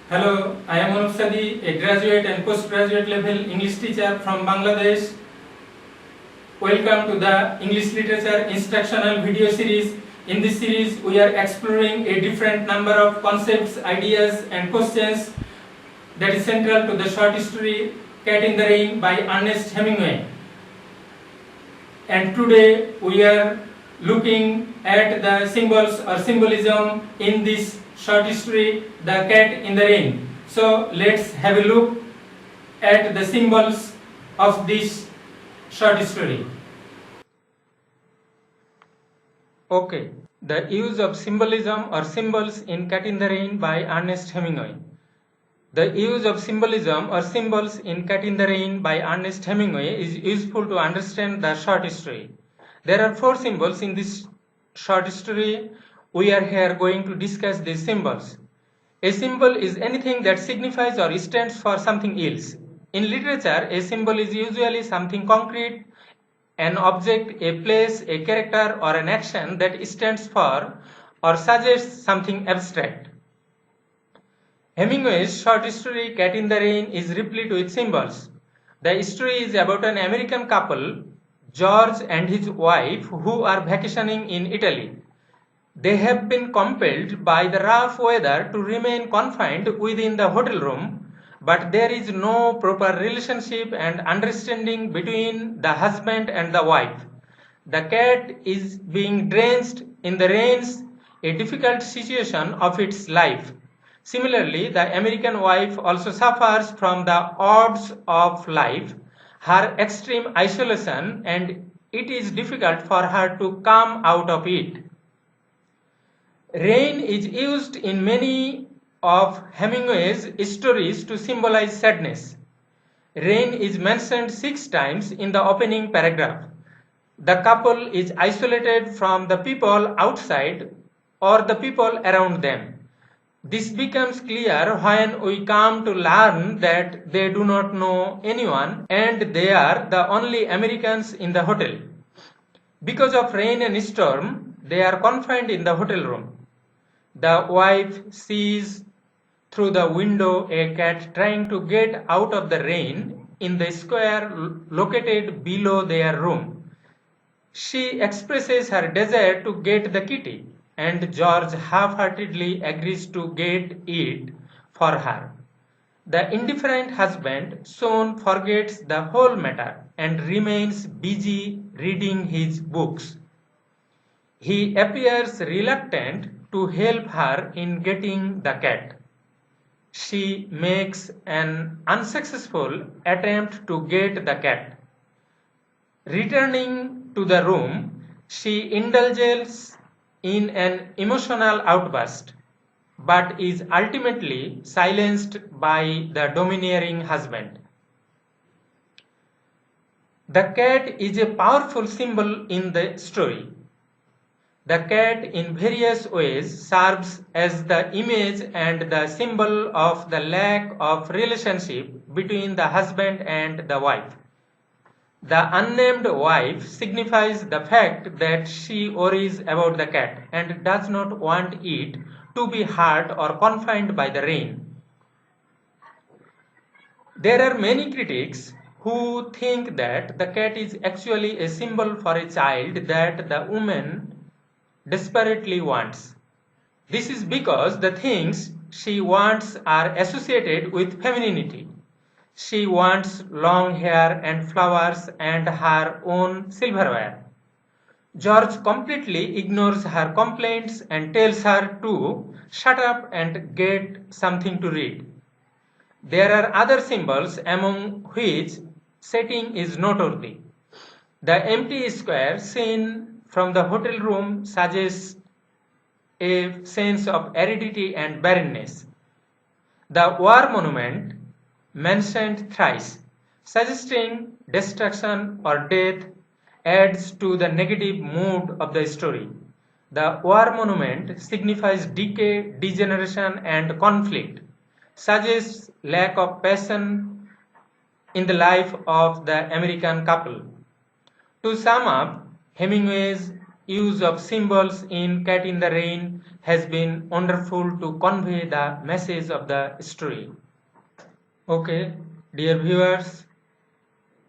Hello, I am Anup Sadi, a graduate and postgraduate level English teacher from Bangladesh. Welcome to the English Literature Instructional Video Series. In this series, we are exploring a different number of concepts, ideas and questions that is central to the short story Cat in the Rain by Ernest Hemingway. And today we are looking at the symbols or symbolism in this short story, The Cat in the Rain. So let's have a look at the symbols of this short story. Okay, the use of symbolism or symbols in Cat in the Rain by Ernest Hemingway. The use of symbolism or symbols in Cat in the Rain by Ernest Hemingway is useful to understand the short story. There are 4 symbols in this short story. We are here going to discuss these symbols. A symbol is anything that signifies or stands for something else. In literature, a symbol is usually something concrete, an object, a place, a character, or an action that stands for or suggests something abstract. Hemingway's short story Cat in the Rain is replete with symbols. The story is about an American couple, George and his wife, who are vacationing in Italy. They have been compelled by the rough weather to remain confined within the hotel room, but there is no proper relationship and understanding between the husband and the wife. The cat is being drenched in the rains, a difficult situation of its life. Similarly, the American wife also suffers from the odds of life, her extreme isolation, and it is difficult for her to come out of it. Rain is used in many of Hemingway's stories to symbolize sadness. Rain is mentioned 6 times in the opening paragraph. The couple is isolated from the people outside or the people around them. This becomes clear when we come to learn that they do not know anyone and they are the only Americans in the hotel. Because of rain and storm, they are confined in the hotel room. The wife sees through the window a cat trying to get out of the rain in the square located below their room. She expresses her desire to get the kitty, and George half-heartedly agrees to get it for her. The indifferent husband soon forgets the whole matter and remains busy reading his books. He appears reluctant to help her in getting the cat. She makes an unsuccessful attempt to get the cat. Returning to the room, she indulges in an emotional outburst, but is ultimately silenced by the domineering husband. The cat is a powerful symbol in the story. The cat in various ways serves as the image and the symbol of the lack of relationship between the husband and the wife. The unnamed wife signifies the fact that she worries about the cat and does not want it to be hurt or confined by the rain. There are many critics who think that the cat is actually a symbol for a child that the woman desperately wants. This is because the things she wants are associated with femininity. She wants long hair and flowers and her own silverware. George completely ignores her complaints and tells her to shut up and get something to read. There are other symbols among which setting is noteworthy. The empty square seen from the hotel room suggests a sense of aridity and barrenness. The war monument mentioned thrice, suggesting destruction or death, adds to the negative mood of the story. The war monument signifies decay, degeneration, and conflict, suggests lack of passion in the life of the American couple. To sum up, Hemingway's use of symbols in Cat in the Rain has been wonderful to convey the message of the story. Okay, dear viewers,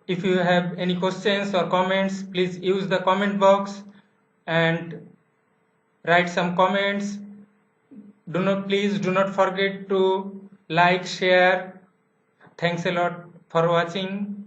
if you have any questions or comments, please use the comment box and write some comments. Please do not forget to like, share. Thanks a lot for watching.